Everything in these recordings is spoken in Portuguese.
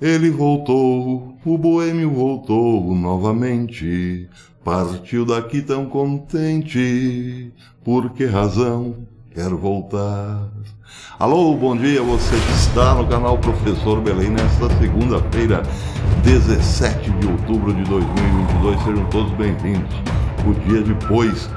Ele voltou, o boêmio voltou novamente, partiu daqui tão contente, por que razão quer voltar? Alô, bom dia, você que está no canal Professor Belém nesta segunda-feira, 17 de outubro de 2022, sejam todos bem-vindos. O dia depois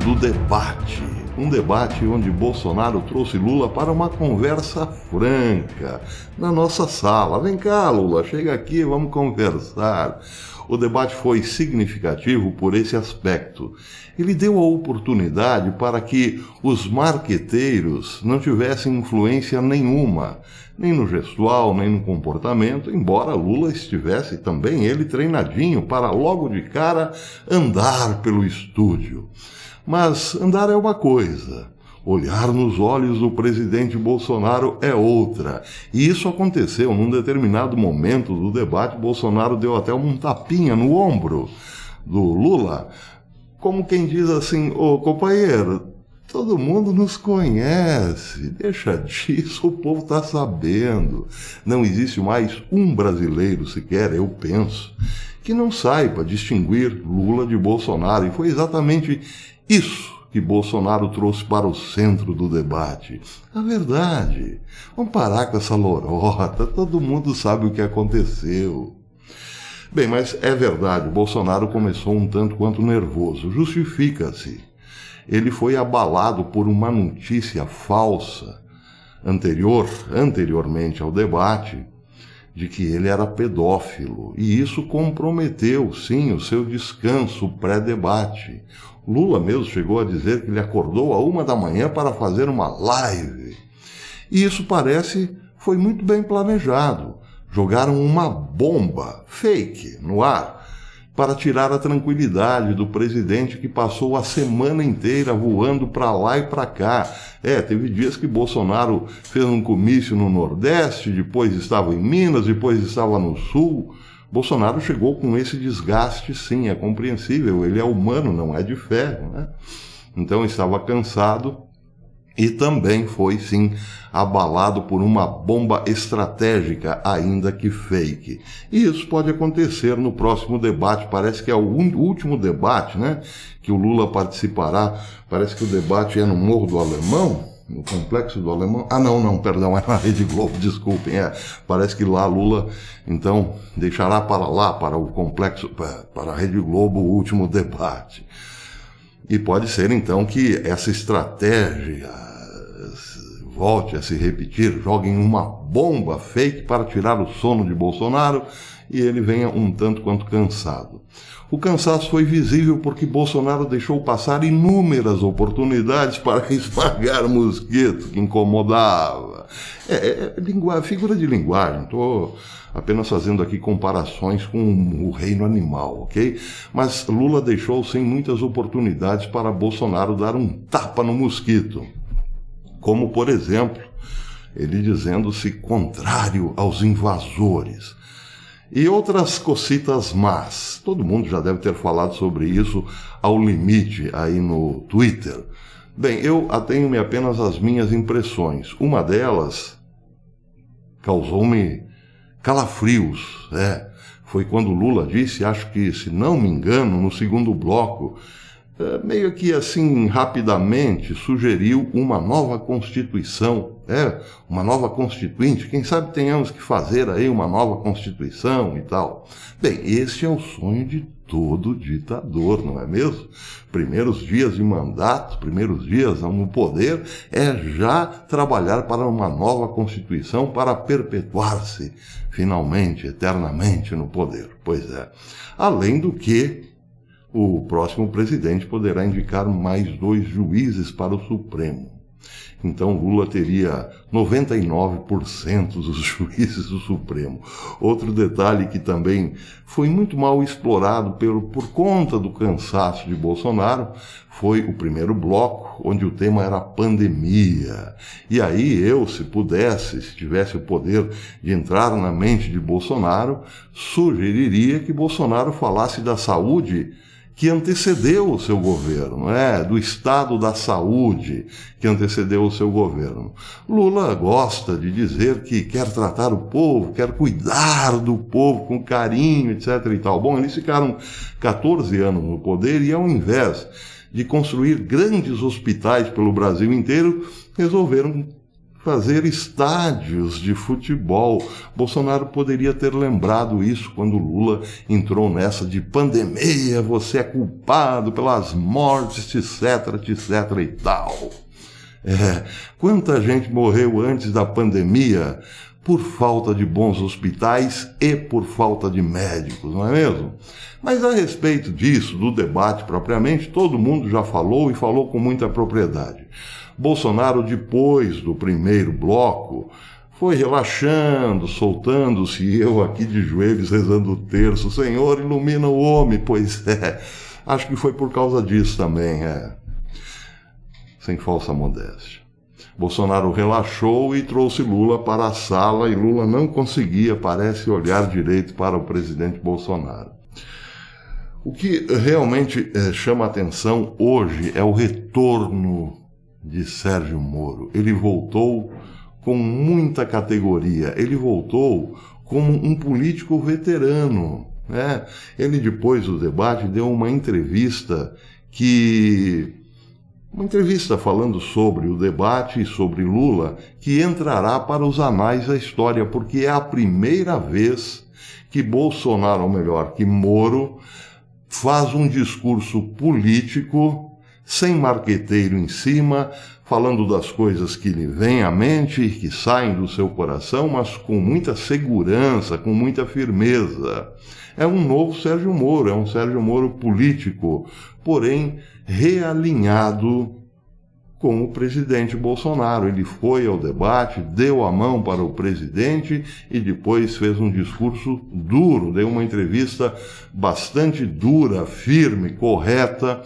do debate. Um debate onde Bolsonaro trouxe Lula para uma conversa franca na nossa sala. Vem cá, Lula, chega aqui, vamos conversar. O debate foi significativo por esse aspecto. Ele deu a oportunidade para que os marqueteiros não tivessem influência nenhuma, nem no gestual, nem no comportamento, embora Lula estivesse também ele treinadinho para logo de cara andar pelo estúdio. Mas andar é uma coisa, olhar nos olhos do presidente Bolsonaro é outra. E isso aconteceu num determinado momento do debate. Bolsonaro deu até um tapinha no ombro do Lula, como quem diz assim: ô companheiro, todo mundo nos conhece, deixa disso, o povo está sabendo. Não existe mais um brasileiro sequer, eu penso, que não saiba distinguir Lula de Bolsonaro. E foi exatamente isso que Bolsonaro trouxe para o centro do debate. A verdade. Vamos parar com essa lorota, todo mundo sabe o que aconteceu. Bem, mas é verdade, Bolsonaro começou um tanto quanto nervoso, justifica-se. Ele foi abalado por uma notícia falsa anteriormente ao debate, de que ele era pedófilo, e isso comprometeu, sim, o seu descanso pré-debate. Lula mesmo chegou a dizer que ele acordou à 1h para fazer uma live. E isso foi muito bem planejado. Jogaram uma bomba fake no ar para tirar a tranquilidade do presidente, que passou a semana inteira voando para lá e para cá. Teve dias que Bolsonaro fez um comício no Nordeste, depois estava em Minas, depois estava no Sul. Bolsonaro chegou com esse desgaste, sim, é compreensível, ele é humano, não é de ferro, né? Então estava cansado e também foi, sim, abalado por uma bomba estratégica, ainda que fake. E isso pode acontecer no próximo debate, parece que é o último debate, né, que o Lula participará. Parece que o debate é no Morro do Alemão, no Complexo do Alemão. Perdão, é na Rede Globo, desculpem. Parece que lá Lula, então, deixará para lá, para o Complexo, para a Rede Globo, o último debate. E pode ser, então, que essa estratégia volte a se repetir, joguem uma bomba fake para tirar o sono de Bolsonaro e ele venha um tanto quanto cansado. O cansaço foi visível porque Bolsonaro deixou passar inúmeras oportunidades para esmagar mosquito que incomodava. Figura de linguagem, estou apenas fazendo aqui comparações com o reino animal, ok? Mas Lula deixou sem muitas oportunidades para Bolsonaro dar um tapa no mosquito. Como, por exemplo, ele dizendo-se contrário aos invasores. E outras cositas más. Todo mundo já deve ter falado sobre isso ao limite aí no Twitter. Bem, eu atenho-me apenas às minhas impressões. Uma delas causou-me calafrios. Foi quando Lula disse, acho que, se não me engano, no segundo bloco, meio que assim, rapidamente, sugeriu uma nova Constituição, uma nova Constituinte. Quem sabe tenhamos que fazer aí uma nova Constituição e tal. Bem, esse é o sonho de todo ditador, não é mesmo? Primeiros dias de mandato, primeiros dias no poder, é já trabalhar para uma nova Constituição para perpetuar-se, finalmente, eternamente no poder. Pois é. Além do que, o próximo presidente poderá indicar mais 2 juízes para o Supremo. Então Lula teria 99% dos juízes do Supremo. Outro detalhe que também foi muito mal explorado por conta do cansaço de Bolsonaro foi o primeiro bloco, onde o tema era pandemia. E aí eu, se tivesse o poder de entrar na mente de Bolsonaro, sugeriria que Bolsonaro falasse da saúde, que antecedeu o seu governo, do estado da saúde que antecedeu o seu governo. Lula gosta de dizer que quer tratar o povo, quer cuidar do povo com carinho, etc. e tal. Bom, eles ficaram 14 anos no poder e, ao invés de construir grandes hospitais pelo Brasil inteiro, resolveram fazer estádios de futebol. Bolsonaro poderia ter lembrado isso quando Lula entrou nessa de pandemia, você é culpado pelas mortes, etc, etc e tal. Quanta gente morreu antes da pandemia por falta de bons hospitais e por falta de médicos, não é mesmo? Mas a respeito disso, do debate propriamente, todo mundo já falou e falou com muita propriedade. Bolsonaro, depois do primeiro bloco, foi relaxando, soltando-se, e eu aqui de joelhos rezando o terço, Senhor, ilumina o homem. Pois acho que foi por causa disso também, sem falsa modéstia. Bolsonaro relaxou e trouxe Lula para a sala, e Lula não conseguia, parece, olhar direito para o presidente Bolsonaro. O que realmente chama atenção hoje é o retorno de Sérgio Moro. Ele voltou com muita categoria, ele voltou como um político veterano, Ele, depois do debate, deu uma entrevista falando sobre o debate e sobre Lula, que entrará para os anais da história, porque é a primeira vez que Bolsonaro, ou melhor, que Moro, faz um discurso político sem marqueteiro em cima, falando das coisas que lhe vêm à mente e que saem do seu coração, mas com muita segurança, com muita firmeza. É um novo Sérgio Moro, é um Sérgio Moro político, porém realinhado com o presidente Bolsonaro. Ele foi ao debate, deu a mão para o presidente e depois fez um discurso duro, deu uma entrevista bastante dura, firme, correta,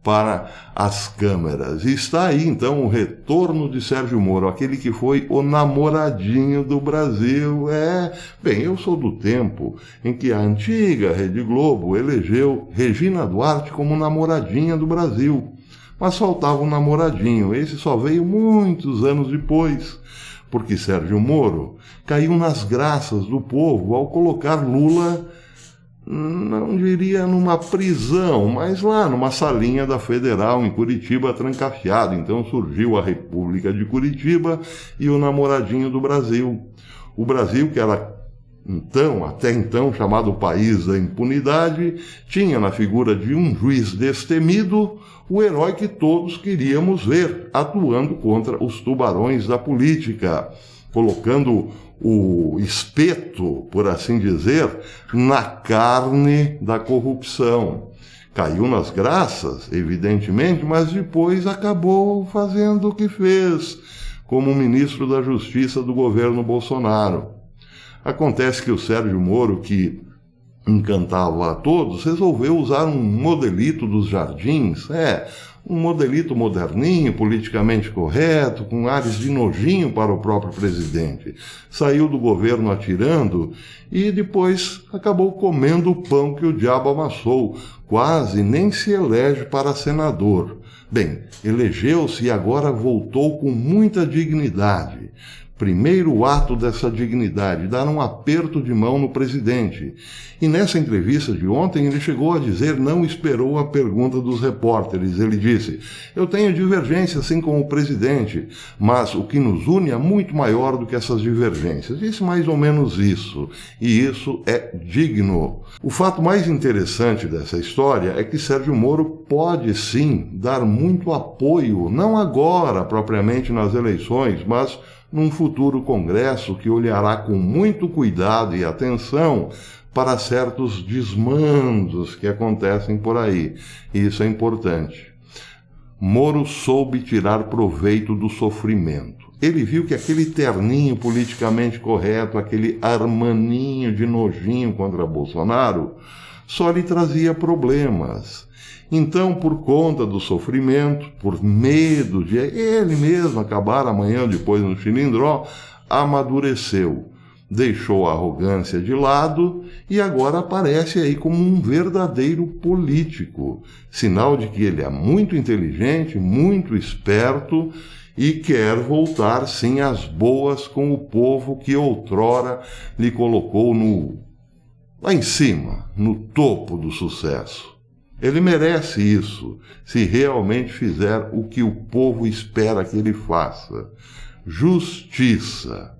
para as câmeras. E está aí, então, o retorno de Sérgio Moro, aquele que foi o namoradinho do Brasil. Bem, eu sou do tempo em que a antiga Rede Globo elegeu Regina Duarte como namoradinha do Brasil. Mas faltava um namoradinho. Esse só veio muitos anos depois, porque Sérgio Moro caiu nas graças do povo ao colocar Lula, não diria numa prisão, mas lá numa salinha da Federal em Curitiba, trancafiado. Então surgiu a República de Curitiba e o namoradinho do Brasil. O Brasil, que era até então chamado País da Impunidade, tinha na figura de um juiz destemido o herói que todos queríamos ver atuando contra os tubarões da política, colocando o espeto, por assim dizer, na carne da corrupção. Caiu nas graças, evidentemente, mas depois acabou fazendo o que fez, como ministro da Justiça do governo Bolsonaro. Acontece que o Sérgio Moro, que encantava a todos, resolveu usar um modelito dos jardins, um modelito moderninho, politicamente correto, com ares de nojinho para o próprio presidente. Saiu do governo atirando e depois acabou comendo o pão que o diabo amassou. Quase nem se elege para senador. Bem, elegeu-se e agora voltou com muita dignidade. Primeiro ato dessa dignidade, dar um aperto de mão no presidente. E nessa entrevista de ontem ele chegou a dizer, não esperou a pergunta dos repórteres. Ele disse, eu tenho divergências sim com o presidente, mas o que nos une é muito maior do que essas divergências. Disse mais ou menos isso, e isso é digno. O fato mais interessante dessa história é que Sérgio Moro pode sim dar muito apoio, não agora propriamente nas eleições, mas num futuro congresso que olhará com muito cuidado e atenção para certos desmandos que acontecem por aí. E isso é importante. Moro soube tirar proveito do sofrimento. Ele viu que aquele terninho politicamente correto, aquele armaninho de nojinho contra Bolsonaro, só lhe trazia problemas. Então, por conta do sofrimento, por medo de ele mesmo acabar amanhã ou depois no Chilindró, amadureceu. deixou a arrogância de lado e agora aparece aí como um verdadeiro político, sinal de que ele é muito inteligente, muito esperto e quer voltar sim às boas com o povo que outrora lhe colocou lá em cima, no topo do sucesso. Ele merece isso, se realmente fizer o que o povo espera que ele faça. Justiça.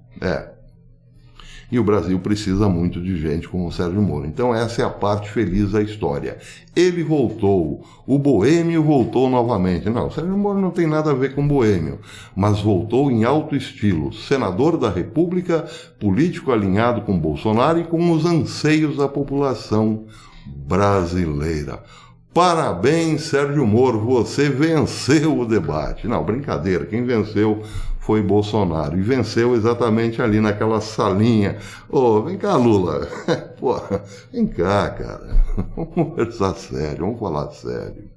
E o Brasil precisa muito de gente como o Sérgio Moro. Então essa é a parte feliz da história. Ele voltou, o boêmio voltou novamente. Não, o Sérgio Moro não tem nada a ver com boêmio, mas voltou em alto estilo. Senador da República, político alinhado com Bolsonaro e com os anseios da população brasileira. Parabéns, Sérgio Moro, você venceu o debate. Não, brincadeira, quem venceu foi Bolsonaro, e venceu exatamente ali naquela salinha. Vem cá, Lula. Pô, vem cá, cara. Vamos conversar sério, vamos falar sério.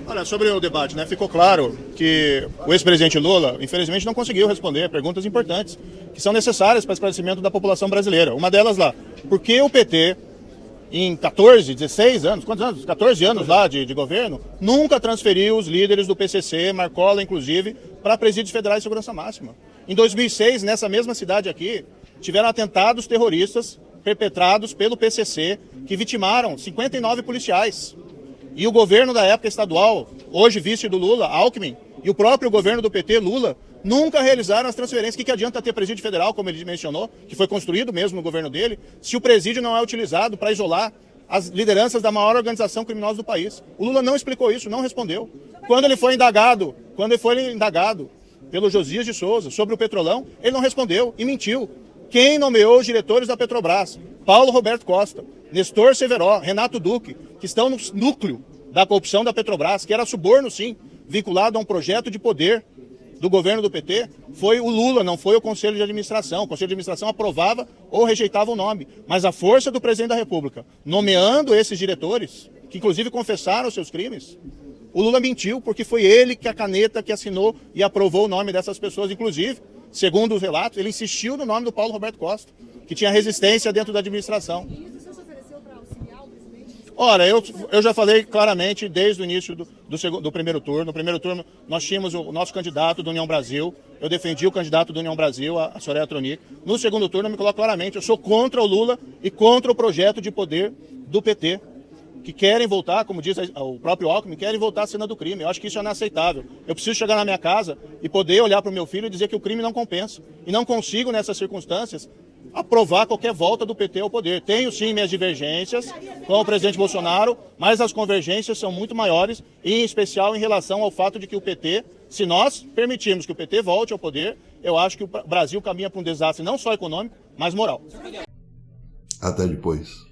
Olha, sobre o debate, né, ficou claro que o ex-presidente Lula, infelizmente, não conseguiu responder perguntas importantes que são necessárias para o esclarecimento da população brasileira. Uma delas lá, por que o PT, em 14, 16 anos, quantos anos? 14 anos lá de governo, nunca transferiu os líderes do PCC, Marcola inclusive, para presídios federais de segurança máxima. Em 2006, nessa mesma cidade aqui, tiveram atentados terroristas perpetrados pelo PCC que vitimaram 59 policiais. E o governo da época estadual, hoje vice do Lula, Alckmin, e o próprio governo do PT, Lula, nunca realizaram as transferências. O que adianta ter presídio federal, como ele mencionou, que foi construído mesmo no governo dele, se o presídio não é utilizado para isolar as lideranças da maior organização criminosa do país? O Lula não explicou isso, não respondeu. Quando ele foi indagado pelo Josias de Souza sobre o Petrolão, ele não respondeu e mentiu. Quem nomeou os diretores da Petrobras? Paulo Roberto Costa, Nestor Severó, Renato Duque, que estão no núcleo da corrupção da Petrobras, que era suborno, sim, vinculado a um projeto de poder do governo do PT, foi o Lula, não foi o Conselho de Administração. O Conselho de Administração aprovava ou rejeitava o nome. Mas a força do presidente da República, nomeando esses diretores, que inclusive confessaram os seus crimes, o Lula mentiu, porque foi ele que a caneta que assinou e aprovou o nome dessas pessoas. Inclusive, segundo os relatos, ele insistiu no nome do Paulo Roberto Costa, que tinha resistência dentro da administração. Ora, eu já falei claramente desde o início do primeiro turno. No primeiro turno, nós tínhamos o nosso candidato do União Brasil. Eu defendi o candidato do União Brasil, a Soraya Tronic. No segundo turno, eu me coloco claramente, eu sou contra o Lula e contra o projeto de poder do PT, que querem voltar, como diz o próprio Alckmin, querem voltar à cena do crime. Eu acho que isso é inaceitável. Eu preciso chegar na minha casa e poder olhar para o meu filho e dizer que o crime não compensa. E não consigo, nessas circunstâncias, aprovar qualquer volta do PT ao poder. Tenho sim minhas divergências com o presidente Bolsonaro, mas as convergências são muito maiores, e em especial em relação ao fato de que o PT, se nós permitirmos que o PT volte ao poder, eu acho que o Brasil caminha para um desastre não só econômico, mas moral. Até depois.